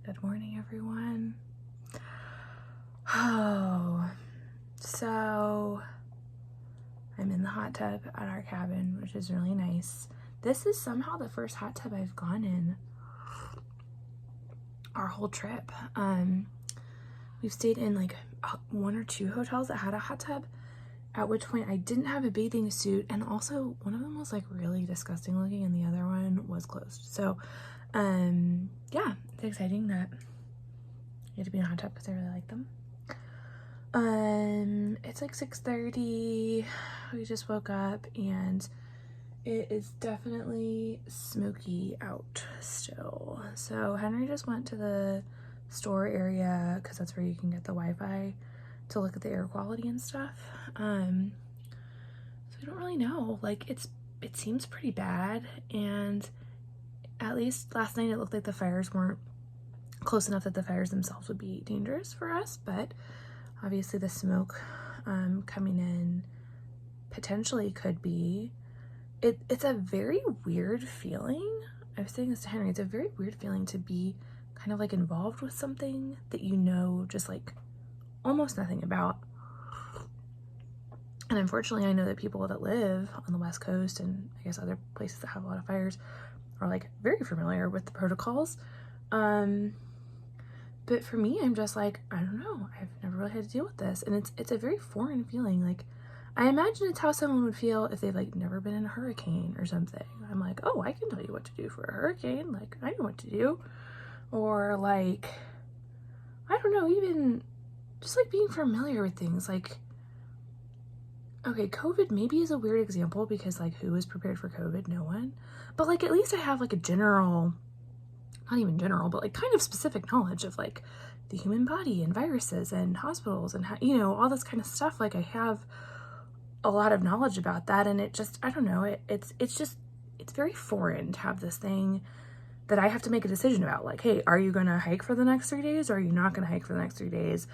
Good morning, everyone. Oh, so I'm in the hot tub at our cabin, which is really nice. This is somehow the first hot tub I've gone in our whole trip. We've stayed in like one or two hotels that had a hot tub, at which point I didn't have a bathing suit, and also one of them was like really disgusting looking and the other one was closed. So yeah, it's exciting that I get to be in a hot tub because I really like them. It's like 6:30. We just woke up and it is definitely smoky out still. So Henry just went to the store area because that's where you can get the Wi-Fi to look at the air quality and stuff. So I don't really know. Like it seems pretty bad, and at least last night it looked like the fires weren't close enough that the fires themselves would be dangerous for us, but obviously the smoke coming in potentially could be. It's a very weird feeling. I was saying this to Henry, it's a very weird feeling to be kind of like involved with something that you know just like almost nothing about. And unfortunately I know that people that live on the West Coast and I guess other places that have a lot of fires are like very familiar with the protocols. But for me, I'm just like, I don't know. I've never really had to deal with this. And it's a very foreign feeling. Like, I imagine it's how someone would feel if they've like never been in a hurricane or something. I'm like, oh, I can tell you what to do for a hurricane. Like, I know what to do. Or like, I don't know, even just like being familiar with things. Like, okay, COVID maybe is a weird example because like who was prepared for COVID? No one. But like at least I have like a general, not even general, but like kind of specific knowledge of like the human body and viruses and hospitals and how, you know, all this kind of stuff. Like I have a lot of knowledge about that, and it just, I don't know, it's very foreign to have this thing that I have to make a decision about. Like, hey, are you going to hike for the next 3 days, or are you not going to hike for the next 3 days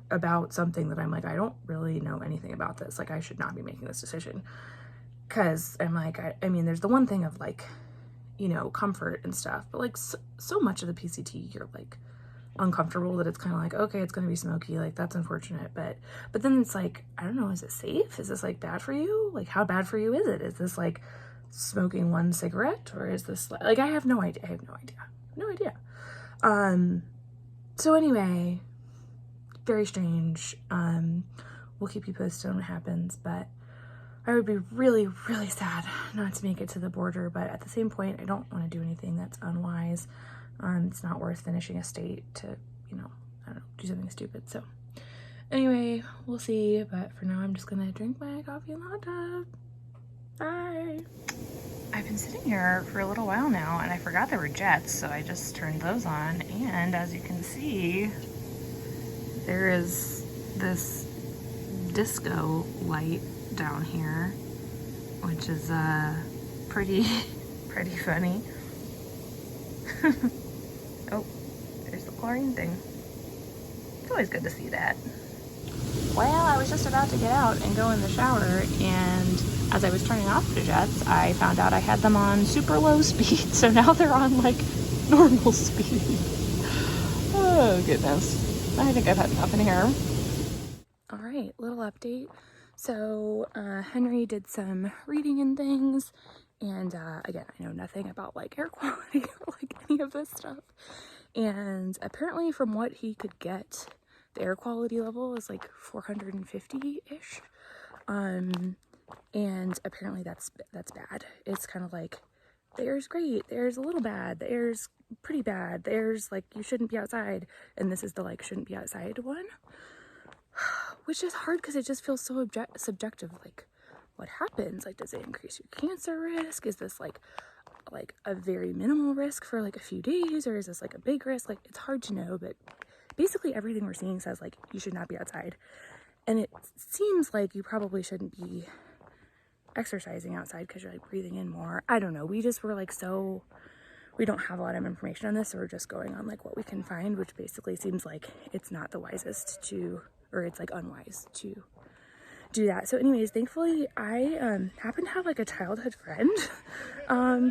about something that I'm like, I don't really know anything about this. Like, I should not be making this decision. Because I'm like, I mean, there's the one thing of like, you know, comfort and stuff, but like so much of the PCT you're like uncomfortable that it's kind of like, okay, it's going to be smoky, like that's unfortunate, but then it's like, I don't know, is it safe? Is this like bad for you? Like how bad for you is it? Is this like smoking one cigarette, or is this like I have no idea. So anyway, very strange. We'll keep you posted on what happens, but I would be really, really sad not to make it to the border, but at the same point, I don't want to do anything that's unwise. It's not worth finishing a state to, you know, I don't know, do something stupid. So anyway, we'll see, but for now, I'm just gonna drink my coffee in the hot tub. Bye. I've been sitting here for a little while now, and I forgot there were jets, so I just turned those on, and as you can see, there is this disco light down here, which is pretty funny. Oh, there's the chlorine thing. It's always good to see that. Well, I was just about to get out and go in the shower, and as I was turning off the jets, I found out I had them on super low speed, so now they're on like normal speed. Oh goodness, I think I've had enough in here. All right, little update. So Henry did some reading and things, and again, I know nothing about like air quality or like any of this stuff, and apparently from what he could get, the air quality level is like 450-ish, and apparently that's bad. It's kind of like the air's great, the air's a little bad, the air's pretty bad, the air's like you shouldn't be outside, and this is the like shouldn't be outside one. Which is hard because it just feels so subjective. Like, what happens? Like, does it increase your cancer risk? Is this like a very minimal risk for like a few days, or is this like a big risk? Like, it's hard to know, but basically everything we're seeing says like you should not be outside, and it seems like you probably shouldn't be exercising outside because you're like breathing in more. I don't know. We just were like we don't have a lot of information on this, so we're just going on like what we can find, which basically seems like it's not the wisest to, or it's like unwise to do that. So anyways, thankfully I happen to have like a childhood friend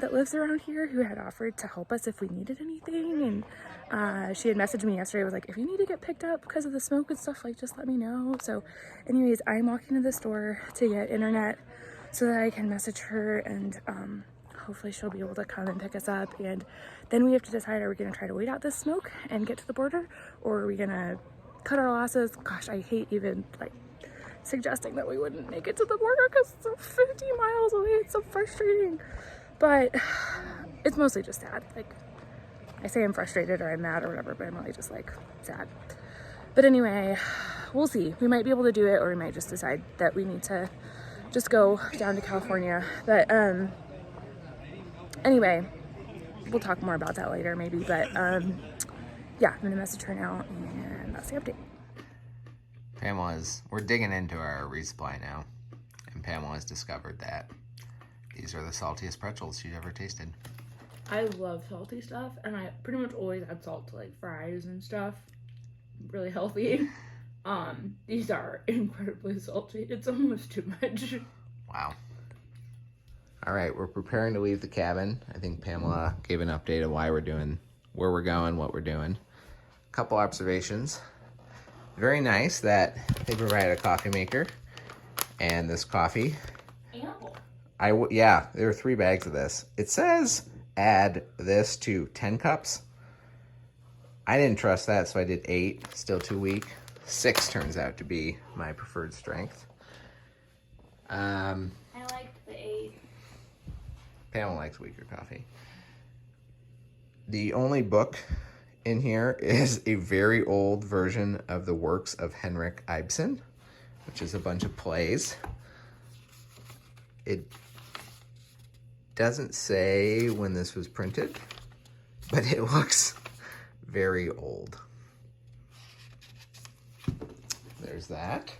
that lives around here who had offered to help us if we needed anything. And she had messaged me yesterday, was like, if you need to get picked up because of the smoke and stuff, like just let me know. So anyways, I'm walking to the store to get internet so that I can message her, and hopefully she'll be able to come and pick us up. And then we have to decide, are we going to try to wait out this smoke and get to the border, or are we going to cut our losses? Gosh, I hate even like suggesting that we wouldn't make it to the border because it's 50 miles away. It's so frustrating, but it's mostly just sad. Like, I say I'm frustrated or I'm mad or whatever, but I'm really just like sad. But anyway, we'll see. We might be able to do it, or we might just decide that we need to just go down to California. But anyway, we'll talk more about that later maybe. But yeah, I'm gonna message her now, and that's the update. We're digging into our resupply now, and Pamela has discovered that these are the saltiest pretzels she's ever tasted. I love salty stuff, and I pretty much always add salt to like fries and stuff. Really healthy. These are incredibly salty. It's almost too much. Wow. All right, we're preparing to leave the cabin. I think Pamela gave an update of why we're doing, where we're going, what we're doing. A couple observations. Very nice that they provided a coffee maker and this coffee. Ample. Yeah, there are 3 bags of this. It says add this to 10 cups. I didn't trust that, so I did 8. Still too weak. 6 turns out to be my preferred strength. I liked the 8. Pamela likes weaker coffee. The only book in here is a very old version of the works of Henrik Ibsen, which is a bunch of plays. It doesn't say when this was printed, but it looks very old. There's that.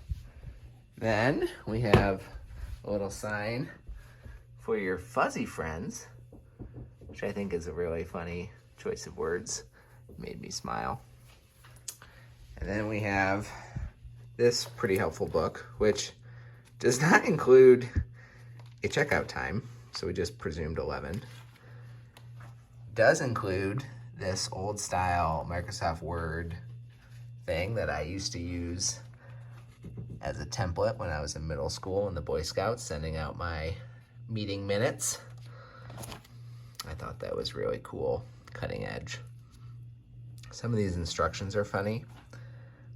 Then we have a little sign for your fuzzy friends, which I think is a really funny choice of words. Made me smile. And then we have this pretty helpful book, which does not include a checkout time, so we just presumed 11. Does include this old style Microsoft Word thing that I used to use as a template when I was in middle school in the Boy Scouts, sending out my meeting minutes. I thought that was really cool, cutting edge. Some of these instructions are funny.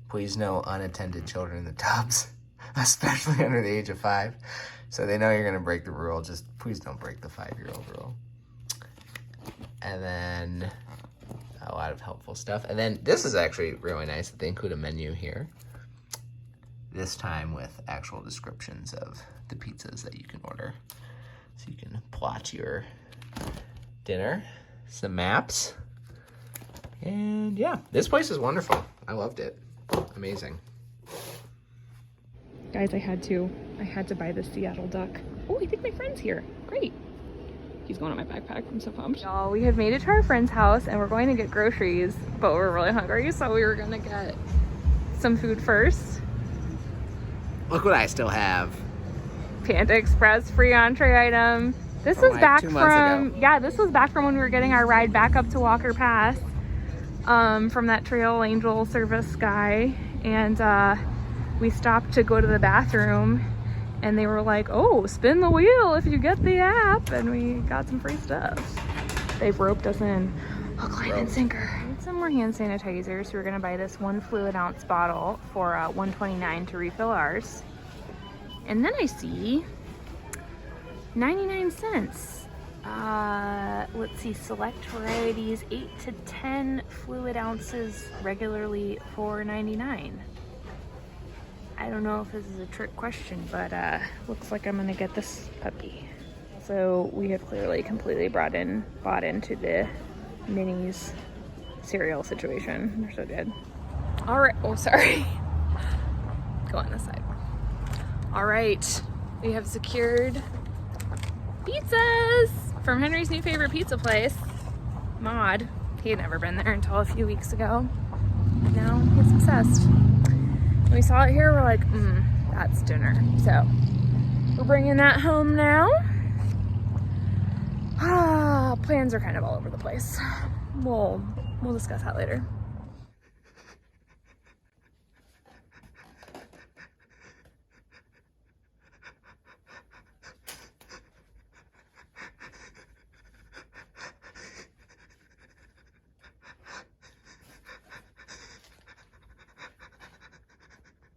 Please no unattended children in the tubs, especially under the age of 5. So they know you're gonna break the rule, just please don't break the 5-year-old rule. And then a lot of helpful stuff. And then this is actually really nice that they include a menu here. This time with actual descriptions of the pizzas that you can order. So you can plot your dinner, some maps. And yeah, this place is wonderful. I loved it. Amazing. Guys, I had to buy the Seattle duck. Oh, I think my friend's here. Great. He's going on my backpack. I'm so pumped. Y'all, we have made it to our friend's house and we're going to get groceries, but we're really hungry, so we were gonna get some food first. Look what I still have. Panda Express free entree item. This is back from, yeah, this was back from when we were getting our ride back up to Walker Pass from that Trail Angel service guy. And we stopped to go to the bathroom and they were like, oh, spin the wheel if you get the app. And we got some free stuff. They've roped us in hook, line, and sinker. Need some more hand sanitizer, so we're gonna buy this 1 fluid ounce bottle for $1.29 to refill ours. And then I see 99 cents. Let's see, select varieties, 8 to 10 fluid ounces, regularly $4.99. I don't know if this is a trick question, but looks like I'm gonna get this puppy. So we have clearly completely bought into the minis cereal situation. They're so good. All right, oh, sorry. Go on this side. All right, we have secured pizzas from Henry's new favorite pizza place, Maud. He had never been there until a few weeks ago. Now he's obsessed. When we saw it here, we're like, That's dinner. So we're bringing that home now. Plans are kind of all over the place. We'll discuss that later.